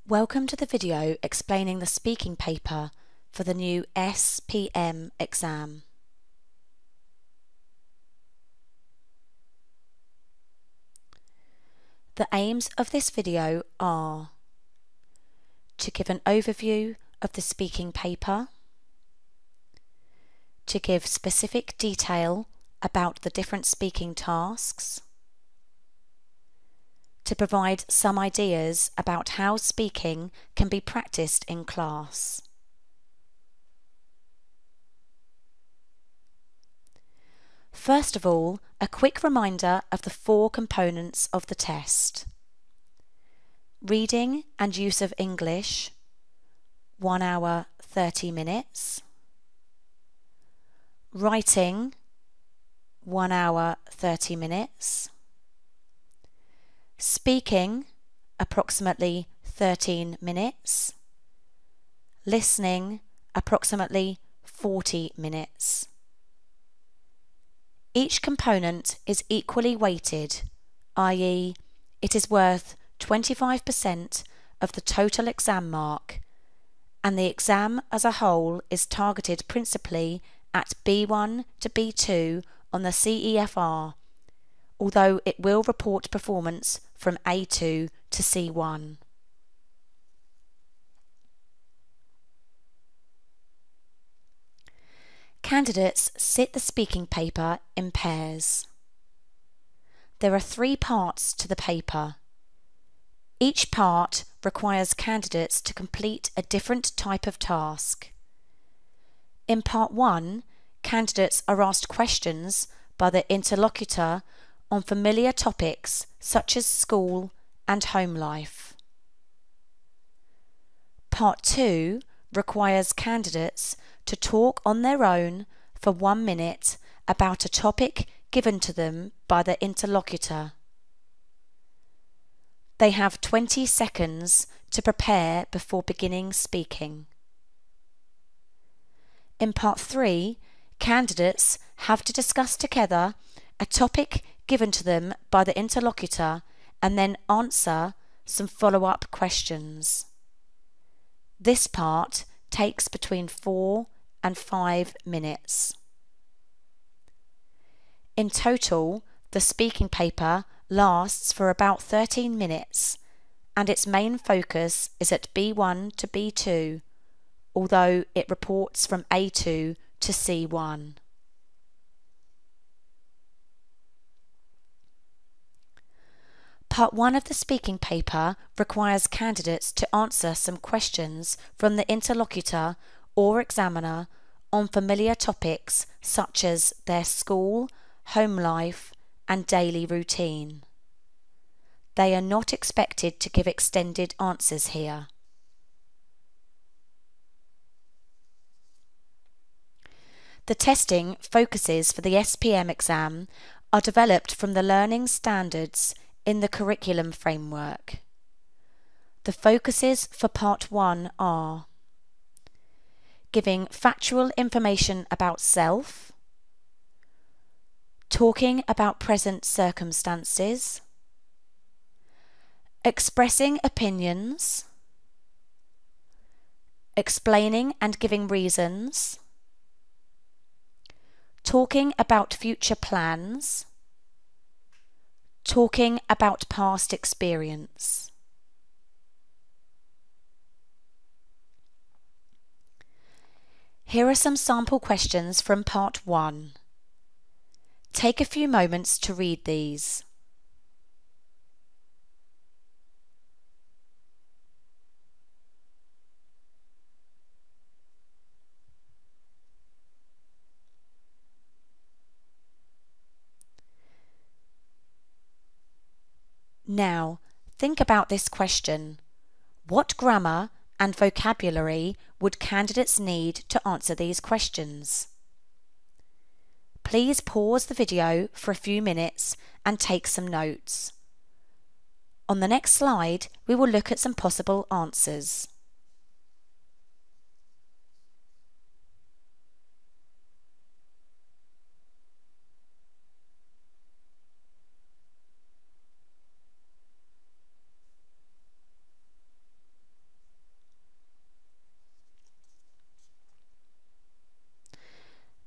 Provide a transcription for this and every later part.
Welcome to the video explaining the speaking paper for the new SPM exam. The aims of this video are to give an overview of the speaking paper, to give specific detail about the different speaking tasks, to provide some ideas about how speaking can be practiced in class. First of all, a quick reminder of the 4 components of the test. Reading and use of English, 1 hour 30 minutes. Writing, 1 hour 30 minutes. Speaking, approximately 13 minutes. Listening, approximately 40 minutes. Each component is equally weighted, i.e., it is worth 25% of the total exam mark, and the exam as a whole is targeted principally at B1 to B2 on the CEFR, although it will report performance from A2 to C1. Candidates sit the speaking paper in pairs. There are 3 parts to the paper. Each part requires candidates to complete a different type of task. In part 1, candidates are asked questions by the interlocutor on familiar topics such as school and home life. Part 2 requires candidates to talk on their own for 1 minute about a topic given to them by the interlocutor. They have 20 seconds to prepare before beginning speaking. In part 3, candidates have to discuss together a topic given to them by the interlocutor and then answer some follow-up questions. This part takes between 4 and 5 minutes. In total, the speaking paper lasts for about 13 minutes, and its main focus is at B1 to B2, although it reports from A2 to C1. Part 1 of the speaking paper requires candidates to answer some questions from the interlocutor or examiner on familiar topics such as their school, home life, and daily routine. They are not expected to give extended answers here. The testing focuses for the SPM exam are developed from the learning standards in the curriculum framework. The focuses for Part 1 are giving factual information about self, talking about present circumstances, expressing opinions, explaining and giving reasons, talking about future plans, talking about past experience. Here are some sample questions from Part 1. Take a few moments to read these. Now, think about this question. What grammar and vocabulary would candidates need to answer these questions? Please pause the video for a few minutes and take some notes. On the next slide, we will look at some possible answers.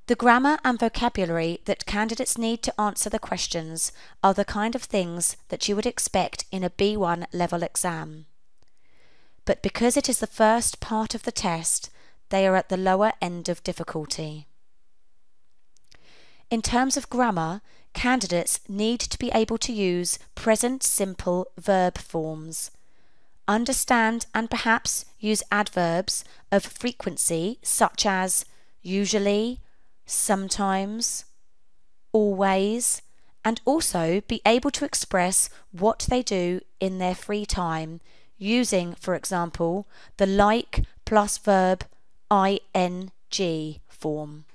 The grammar and vocabulary that candidates need to answer the questions are the kind of things that you would expect in a B1 level exam. But because it is the first part of the test, they are at the lower end of difficulty. In terms of grammar, candidates need to be able to use present simple verb forms, understand and perhaps use adverbs of frequency such as usually, sometimes, always, and also be able to express what they do in their free time using, for example, the like plus verb ing form.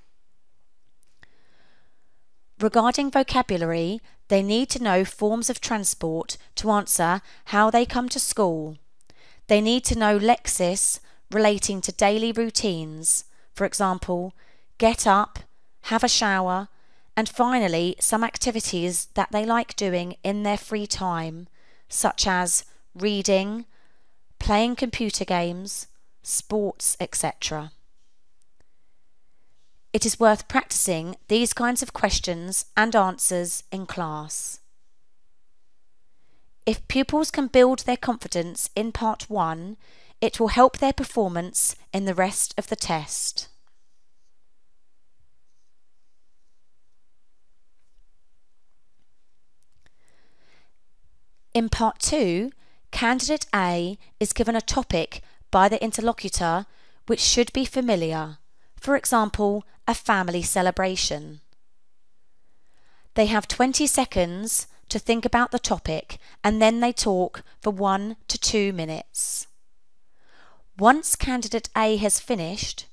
Regarding vocabulary, they need to know forms of transport to answer how they come to school. They need to know lexis relating to daily routines, for example, get up, have a shower, and finally some activities that they like doing in their free time, such as reading, playing computer games, sports, etc. It is worth practicing these kinds of questions and answers in class. If pupils can build their confidence in Part 1, it will help their performance in the rest of the test. In Part 2, Candidate A is given a topic by the interlocutor which should be familiar, for example, a family celebration. They have 20 seconds to think about the topic and then they talk for 1 to 2 minutes. Once Candidate A has finished,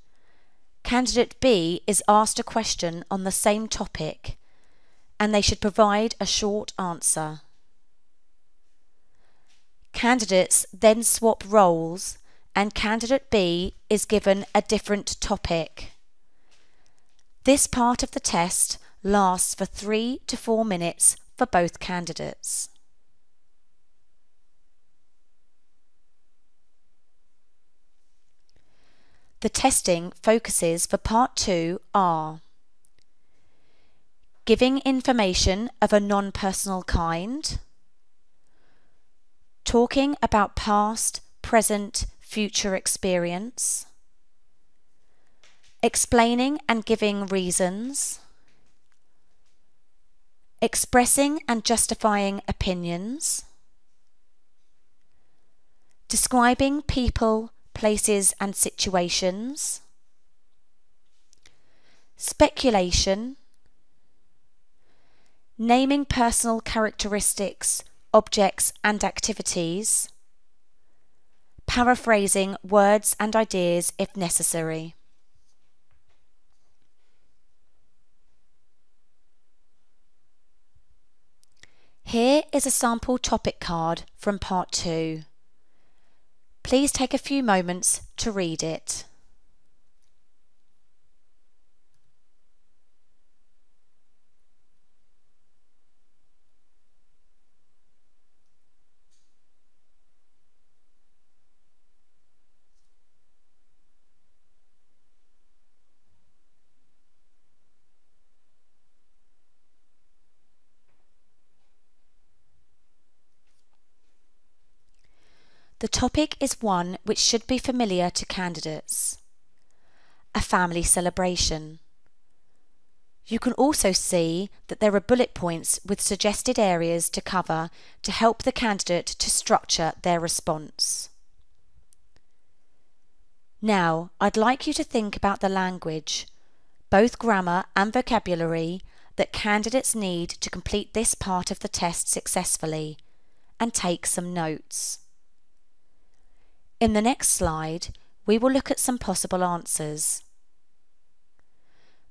Candidate B is asked a question on the same topic and they should provide a short answer. Candidates then swap roles and Candidate B is given a different topic. This part of the test lasts for 3 to 4 minutes for both candidates. The testing focuses for Part 2 are giving information of a non-personal kind, talking about past, present, future experience, explaining and giving reasons, expressing and justifying opinions, describing people, places and situations, speculation, naming personal characteristics, objects and activities, paraphrasing words and ideas if necessary. Here is a sample topic card from Part 2. Please take a few moments to read it. The topic is one which should be familiar to candidates. A family celebration. You can also see that there are bullet points with suggested areas to cover to help the candidate to structure their response. Now, I'd like you to think about the language, both grammar and vocabulary, that candidates need to complete this part of the test successfully, and take some notes. In the next slide, we will look at some possible answers.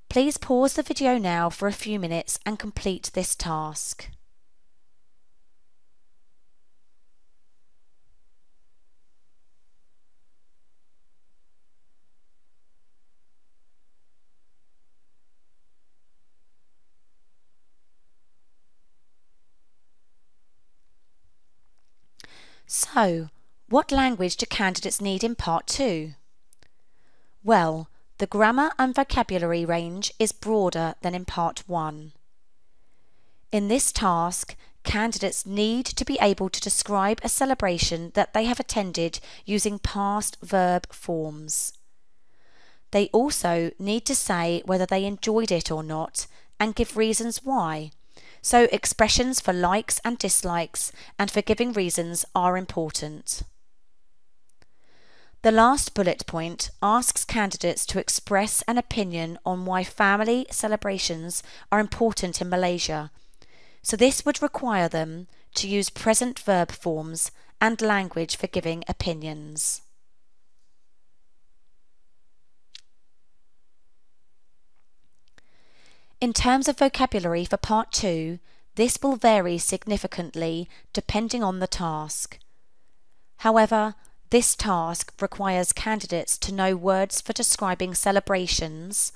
Please pause the video now for a few minutes and complete this task. So, what language do candidates need in Part 2? Well, the grammar and vocabulary range is broader than in Part 1. In this task, candidates need to be able to describe a celebration that they have attended using past verb forms. They also need to say whether they enjoyed it or not and give reasons why. So expressions for likes and dislikes and for giving reasons are important. The last bullet point asks candidates to express an opinion on why family celebrations are important in Malaysia. So this would require them to use present verb forms and language for giving opinions. In terms of vocabulary for Part 2, this will vary significantly depending on the task. However, this task requires candidates to know words for describing celebrations,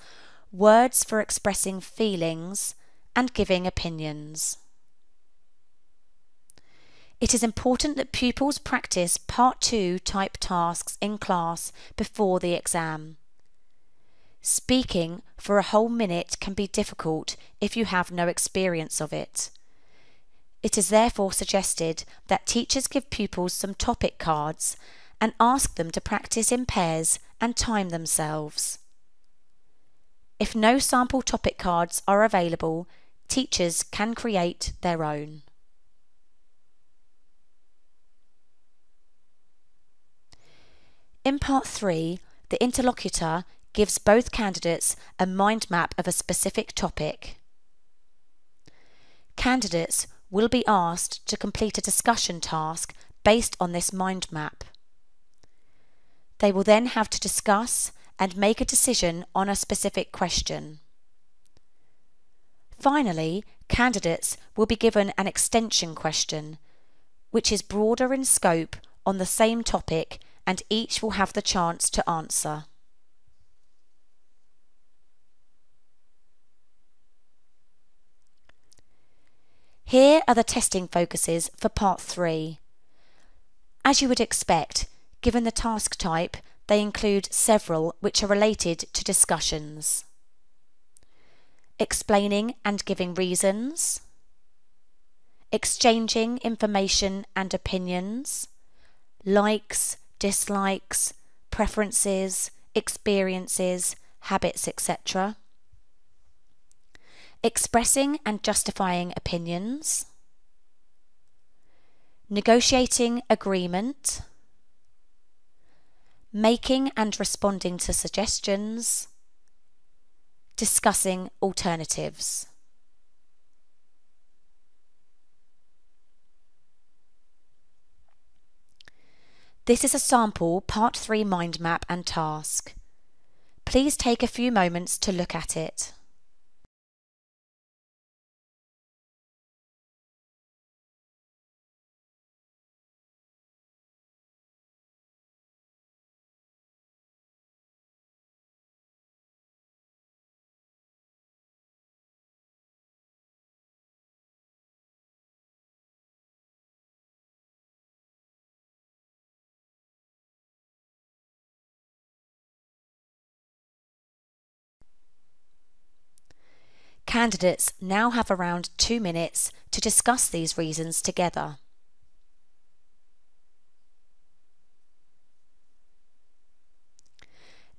words for expressing feelings, and giving opinions. It is important that pupils practice Part 2 type tasks in class before the exam. Speaking for a whole minute can be difficult if you have no experience of it. It is therefore suggested that teachers give pupils some topic cards and ask them to practice in pairs and time themselves. If no sample topic cards are available, teachers can create their own. In Part 3, the interlocutor gives both candidates a mind map of a specific topic. Candidates will be asked to complete a discussion task based on this mind map. They will then have to discuss and make a decision on a specific question. Finally, candidates will be given an extension question, which is broader in scope on the same topic, and each will have the chance to answer. Here are the testing focuses for Part 3. As you would expect, given the task type, they include several which are related to discussions. Explaining and giving reasons, exchanging information and opinions, likes, dislikes, preferences, experiences, habits, etc. Expressing and justifying opinions, negotiating agreement, making and responding to suggestions, discussing alternatives. This is a sample Part 3 mind map and task. Please take a few moments to look at it. Candidates now have around 2 minutes to discuss these reasons together.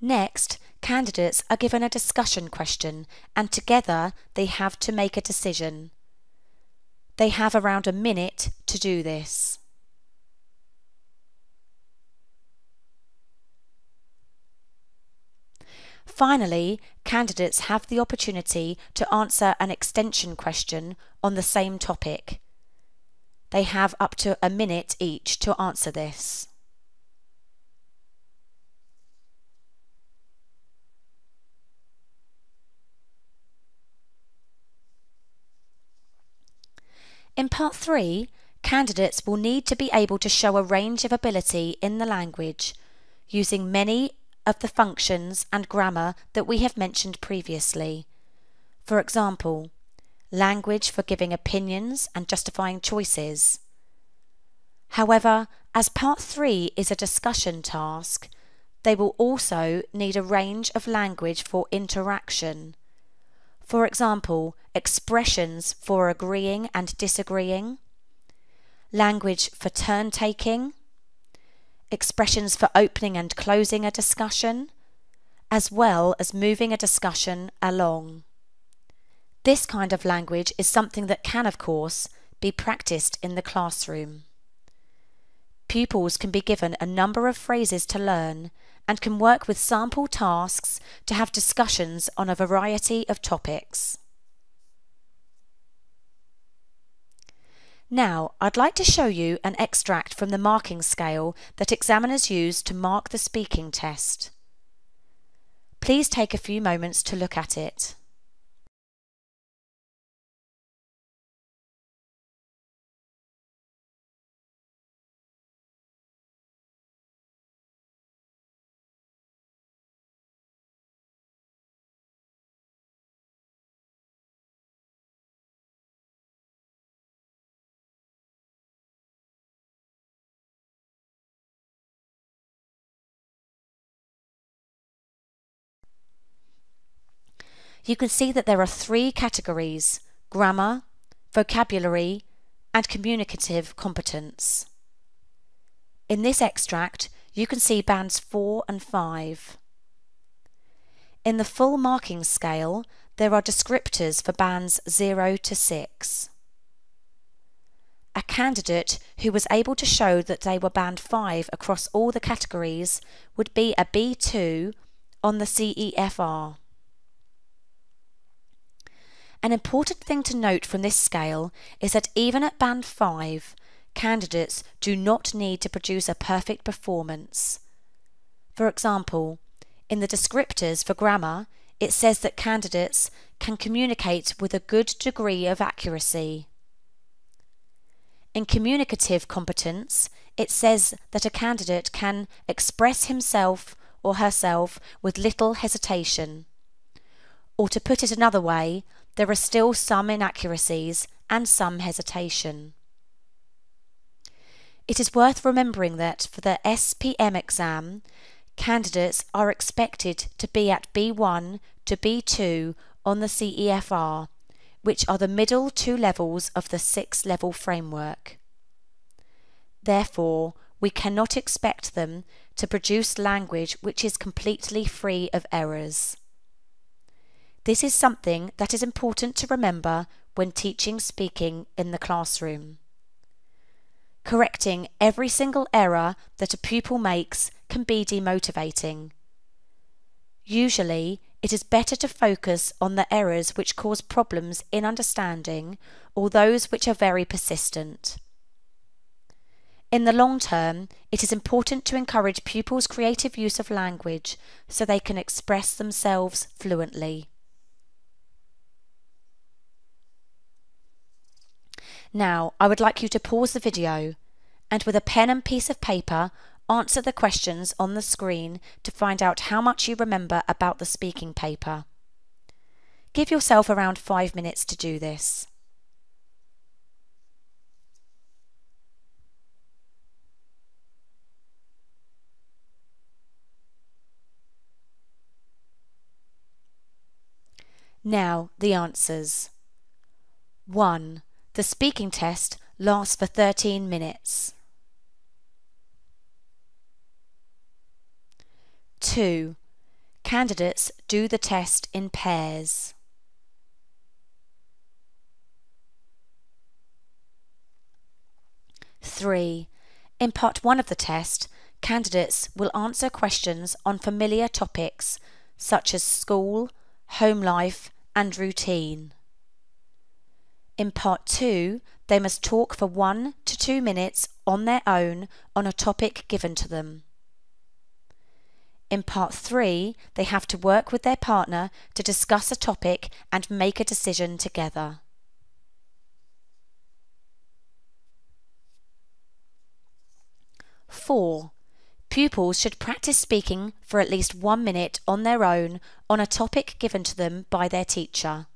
Next, candidates are given a discussion question and together they have to make a decision. They have around a minute to do this. Finally, candidates have the opportunity to answer an extension question on the same topic. They have up to a minute each to answer this. In Part 3, candidates will need to be able to show a range of ability in the language, using many of the functions and grammar that we have mentioned previously. For example, language for giving opinions and justifying choices. However, as Part 3 is a discussion task, they will also need a range of language for interaction. For example, expressions for agreeing and disagreeing, language for turn-taking, expressions for opening and closing a discussion, as well as moving a discussion along. This kind of language is something that can, of course, be practiced in the classroom. Pupils can be given a number of phrases to learn and can work with sample tasks to have discussions on a variety of topics. Now, I'd like to show you an extract from the marking scale that examiners use to mark the speaking test. Please take a few moments to look at it. You can see that there are three categories: grammar, vocabulary, and communicative competence. In this extract, you can see bands 4 and 5. In the full marking scale, there are descriptors for bands 0 to 6. A candidate who was able to show that they were band 5 across all the categories would be a B2 on the CEFR. An important thing to note from this scale is that even at band 5, candidates do not need to produce a perfect performance. For example, in the descriptors for grammar, it says that candidates can communicate with a good degree of accuracy. In communicative competence, it says that a candidate can express himself or herself with little hesitation. Or to put it another way, there are still some inaccuracies and some hesitation. It is worth remembering that for the SPM exam, candidates are expected to be at B1 to B2 on the CEFR, which are the middle two levels of the 6-level framework. Therefore, we cannot expect them to produce language which is completely free of errors. This is something that is important to remember when teaching speaking in the classroom. Correcting every single error that a pupil makes can be demotivating. Usually, it is better to focus on the errors which cause problems in understanding or those which are very persistent. In the long term, it is important to encourage pupils' creative use of language so they can express themselves fluently. Now, I would like you to pause the video and with a pen and piece of paper, answer the questions on the screen to find out how much you remember about the speaking paper. Give yourself around 5 minutes to do this. Now, the answers. 1. The speaking test lasts for 13 minutes. 2. Candidates do the test in pairs. 3. In part 1 of the test, candidates will answer questions on familiar topics such as school, home life, and routine. In part 2, they must talk for 1 to 2 minutes on their own on a topic given to them. In part 3, they have to work with their partner to discuss a topic and make a decision together. Four, pupils should practice speaking for at least 1 minute on their own on a topic given to them by their teacher.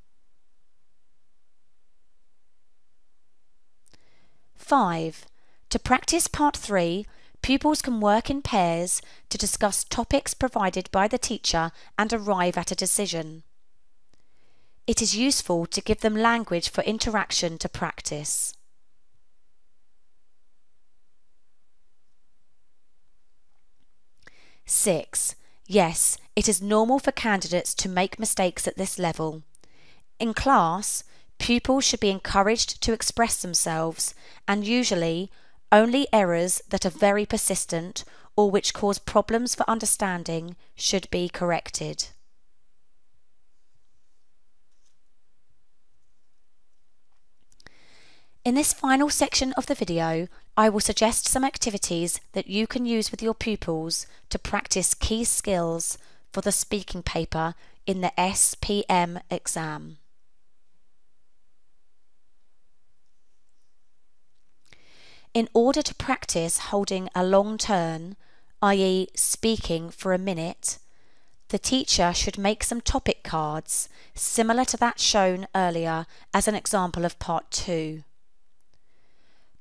5. To practice part 3, pupils can work in pairs to discuss topics provided by the teacher and arrive at a decision. It is useful to give them language for interaction to practice. Six, yes, it is normal for candidates to make mistakes at this level. In class, pupils should be encouraged to express themselves, and usually only errors that are very persistent or which cause problems for understanding should be corrected. In this final section of the video, I will suggest some activities that you can use with your pupils to practice key skills for the speaking paper in the SPM exam. In order to practice holding a long turn, i.e. speaking for a minute, the teacher should make some topic cards similar to that shown earlier as an example of part 2.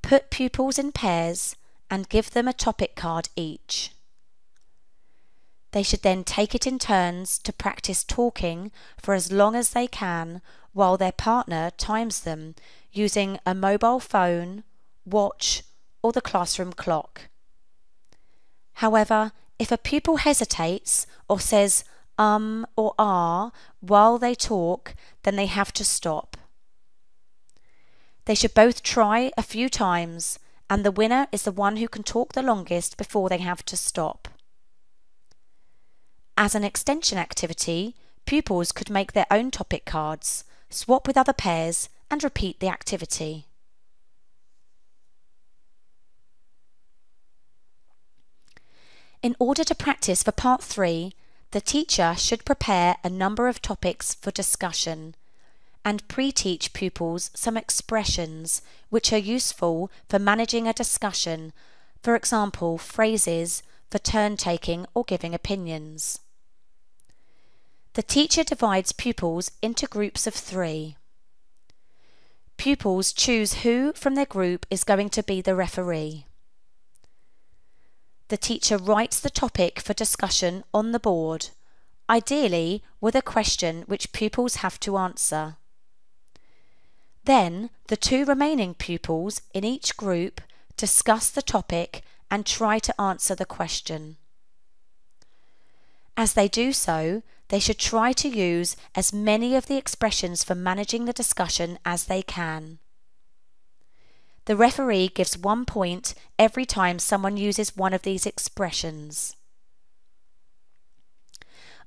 Put pupils in pairs and give them a topic card each. They should then take it in turns to practice talking for as long as they can while their partner times them using a mobile phone, watch, or the classroom clock. However, if a pupil hesitates or says or ah while they talk, then they have to stop. They should both try a few times, and the winner is the one who can talk the longest before they have to stop. As an extension activity, pupils could make their own topic cards, swap with other pairs, and repeat the activity. In order to practice for part 3, the teacher should prepare a number of topics for discussion and pre-teach pupils some expressions which are useful for managing a discussion, for example, phrases for turn-taking or giving opinions. The teacher divides pupils into groups of 3. Pupils choose who from their group is going to be the referee. The teacher writes the topic for discussion on the board, ideally with a question which pupils have to answer. Then the 2 remaining pupils in each group discuss the topic and try to answer the question. As they do so, they should try to use as many of the expressions for managing the discussion as they can. The referee gives 1 point every time someone uses one of these expressions.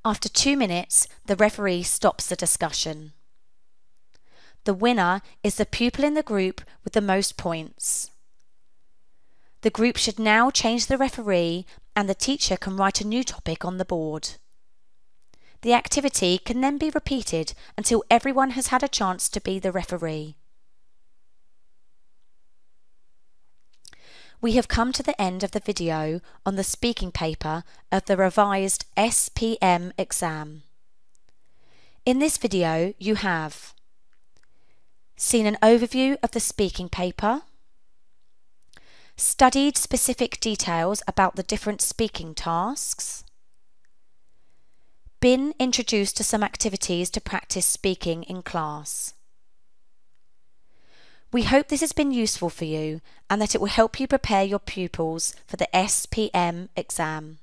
After 2 minutes, the referee stops the discussion. The winner is the pupil in the group with the most points. The group should now change the referee, and the teacher can write a new topic on the board. The activity can then be repeated until everyone has had a chance to be the referee. We have come to the end of the video on the speaking paper of the revised SPM exam. In this video, you have seen an overview of the speaking paper, studied specific details about the different speaking tasks, been introduced to some activities to practice speaking in class. We hope this has been useful for you and that it will help you prepare your pupils for the SPM exam.